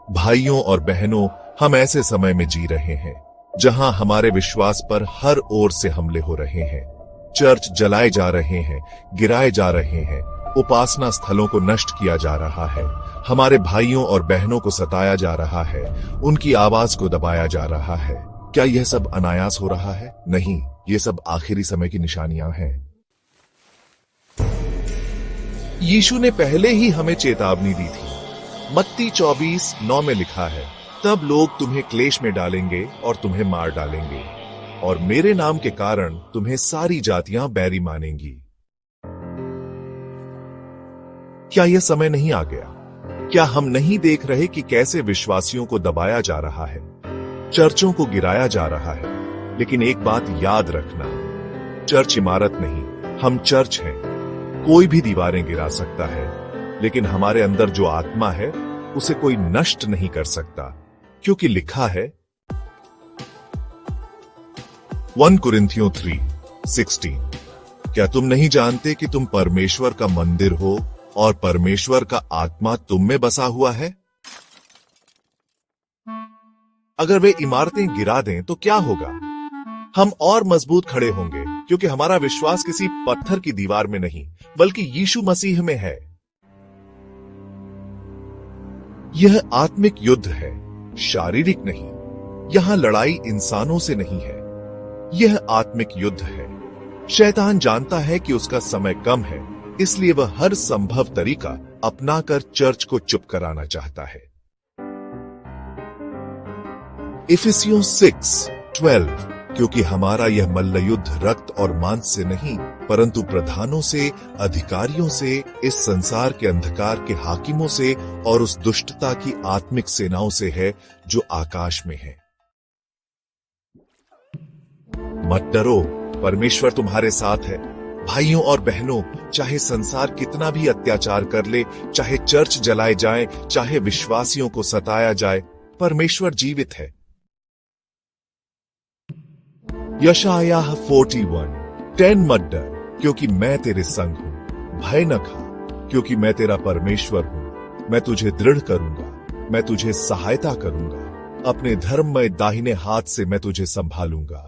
भाइयों और बहनों, हम ऐसे समय में जी रहे हैं जहां हमारे विश्वास पर हर ओर से हमले हो रहे हैं। चर्च जलाए जा रहे हैं, गिराए जा रहे हैं, उपासना स्थलों को नष्ट किया जा रहा है, हमारे भाइयों और बहनों को सताया जा रहा है, उनकी आवाज को दबाया जा रहा है। क्या यह सब अनायास हो रहा है? नहीं, ये सब आखिरी समय की निशानियां हैं। यीशु ने पहले ही हमें चेतावनी दी थी। मत्ती 24:9 में लिखा है, तब लोग तुम्हें क्लेश में डालेंगे और तुम्हें मार डालेंगे, और मेरे नाम के कारण तुम्हें सारी जातियां बैरी मानेंगी। क्या यह समय नहीं आ गया? क्या हम नहीं देख रहे कि कैसे विश्वासियों को दबाया जा रहा है, चर्चों को गिराया जा रहा है? लेकिन एक बात याद रखना, चर्च इमारत नहीं, हम चर्च हैं। कोई भी दीवारें गिरा सकता है, लेकिन हमारे अंदर जो आत्मा है उसे कोई नष्ट नहीं कर सकता, क्योंकि लिखा है 1 कुरिन्थियों 3:16, क्या तुम नहीं जानते कि तुम परमेश्वर का मंदिर हो और परमेश्वर का आत्मा तुम में बसा हुआ है? अगर वे इमारतें गिरा दें तो क्या होगा? हम और मजबूत खड़े होंगे, क्योंकि हमारा विश्वास किसी पत्थर की दीवार में नहीं, बल्कि यीशु मसीह में है। यह आत्मिक युद्ध है, शारीरिक नहीं। यहां लड़ाई इंसानों से नहीं है, यह आत्मिक युद्ध है। शैतान जानता है कि उसका समय कम है, इसलिए वह हर संभव तरीका अपनाकर चर्च को चुप कराना चाहता है। इफिसियों 6:12, क्योंकि हमारा यह मल्लयुद्ध रक्त और मांस से नहीं, परंतु प्रधानों से, अधिकारियों से, इस संसार के अंधकार के हाकिमों से और उस दुष्टता की आत्मिक सेनाओं से है जो आकाश में है। मत डरो, परमेश्वर तुम्हारे साथ है। भाइयों और बहनों, चाहे संसार कितना भी अत्याचार कर ले, चाहे चर्च जलाए जाए, चाहे विश्वासियों को सताया जाए, परमेश्वर जीवित है। यशायाह 41:10, मत डर, क्योंकि मैं तेरे संग हूं। भय न खा, क्योंकि मैं तेरा परमेश्वर हूं। मैं तुझे दृढ़ करूंगा, मैं तुझे सहायता करूंगा, अपने धर्ममय दाहिने हाथ से मैं तुझे संभालूंगा।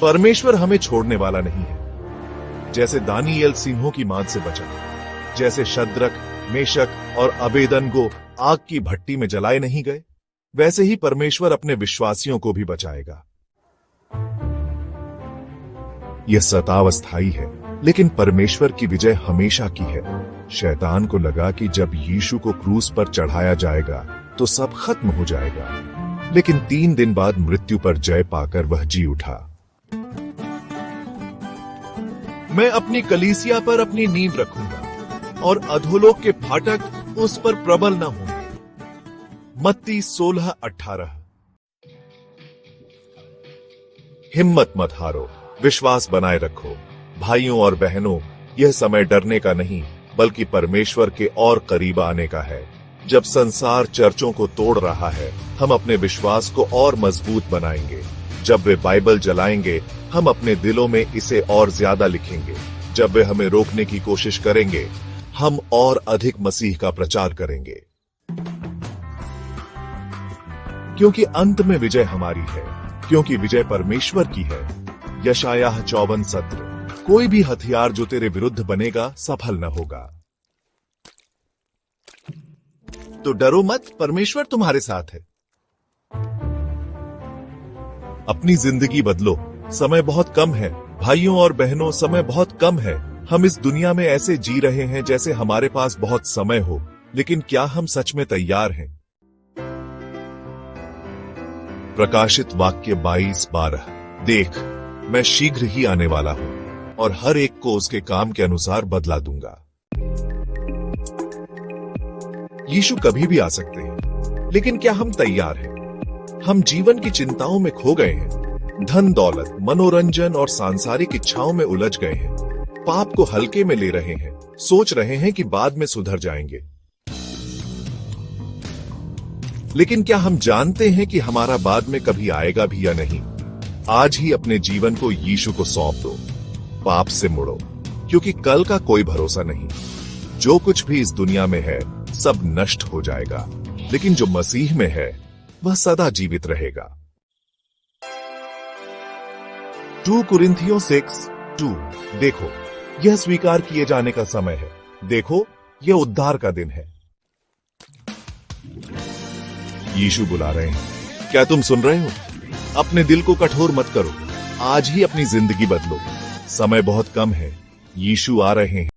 परमेश्वर हमें छोड़ने वाला नहीं है। जैसे दानियेल सिंहों की मांद से बचा, जैसे शद्रक, मेशक और अबेदनगो आग की भट्टी में जलाए नहीं गए, वैसे ही परमेश्वर अपने विश्वासियों को भी बचाएगा। यह सताव अस्थायी है, लेकिन परमेश्वर की विजय हमेशा की है। शैतान को लगा कि जब यीशु को क्रूस पर चढ़ाया जाएगा तो सब खत्म हो जाएगा, लेकिन 3 दिन बाद मृत्यु पर जय पाकर वह जी उठा। मैं अपनी कलीसिया पर अपनी नींव रखूंगा और अधोलोक के फाटक उस पर प्रबल न होंगे। मत्ती 16:18। हिम्मत मत हारो, विश्वास बनाए रखो। भाइयों और बहनों, यह समय डरने का नहीं, बल्कि परमेश्वर के और करीब आने का है। जब संसार चर्चों को तोड़ रहा है, हम अपने विश्वास को और मजबूत बनाएंगे। जब वे बाइबल जलाएंगे, हम अपने दिलों में इसे और ज्यादा लिखेंगे। जब वे हमें रोकने की कोशिश करेंगे, हम और अधिक मसीह का प्रचार करेंगे। क्योंकि अंत में विजय हमारी है, क्योंकि विजय परमेश्वर की है। यशायाह 54:17, कोई भी हथियार जो तेरे विरुद्ध बनेगा सफल न होगा। तो डरो मत, परमेश्वर तुम्हारे साथ है। अपनी जिंदगी बदलो, समय बहुत कम है। भाइयों और बहनों, समय बहुत कम है। हम इस दुनिया में ऐसे जी रहे हैं जैसे हमारे पास बहुत समय हो, लेकिन क्या हम सच में तैयार हैं? प्रकाशित वाक्य 22:12, देख, मैं शीघ्र ही आने वाला हूं और हर एक को उसके काम के अनुसार बदला दूंगा। यीशु कभी भी आ सकते हैं, लेकिन क्या हम तैयार हैं? हम जीवन की चिंताओं में खो गए हैं, धन दौलत, मनोरंजन और सांसारिक इच्छाओं में उलझ गए हैं, पाप को हल्के में ले रहे हैं, सोच रहे हैं कि बाद में सुधर जाएंगे। लेकिन क्या हम जानते हैं कि हमारा बाद में कभी आएगा भी या नहीं? आज ही अपने जीवन को यीशु को सौंप दो, पाप से मुड़ो, क्योंकि कल का कोई भरोसा नहीं। जो कुछ भी इस दुनिया में है सब नष्ट हो जाएगा, लेकिन जो मसीह में है वह सदा जीवित रहेगा। 2 कुरिन्थियों 6:2। देखो, यह स्वीकार किए जाने का समय है। देखो, यह उद्धार का दिन है। यीशु बुला रहे हैं। क्या तुम सुन रहे हो? अपने दिल को कठोर मत करो। आज ही अपनी जिंदगी बदलो। समय बहुत कम है। यीशु आ रहे हैं।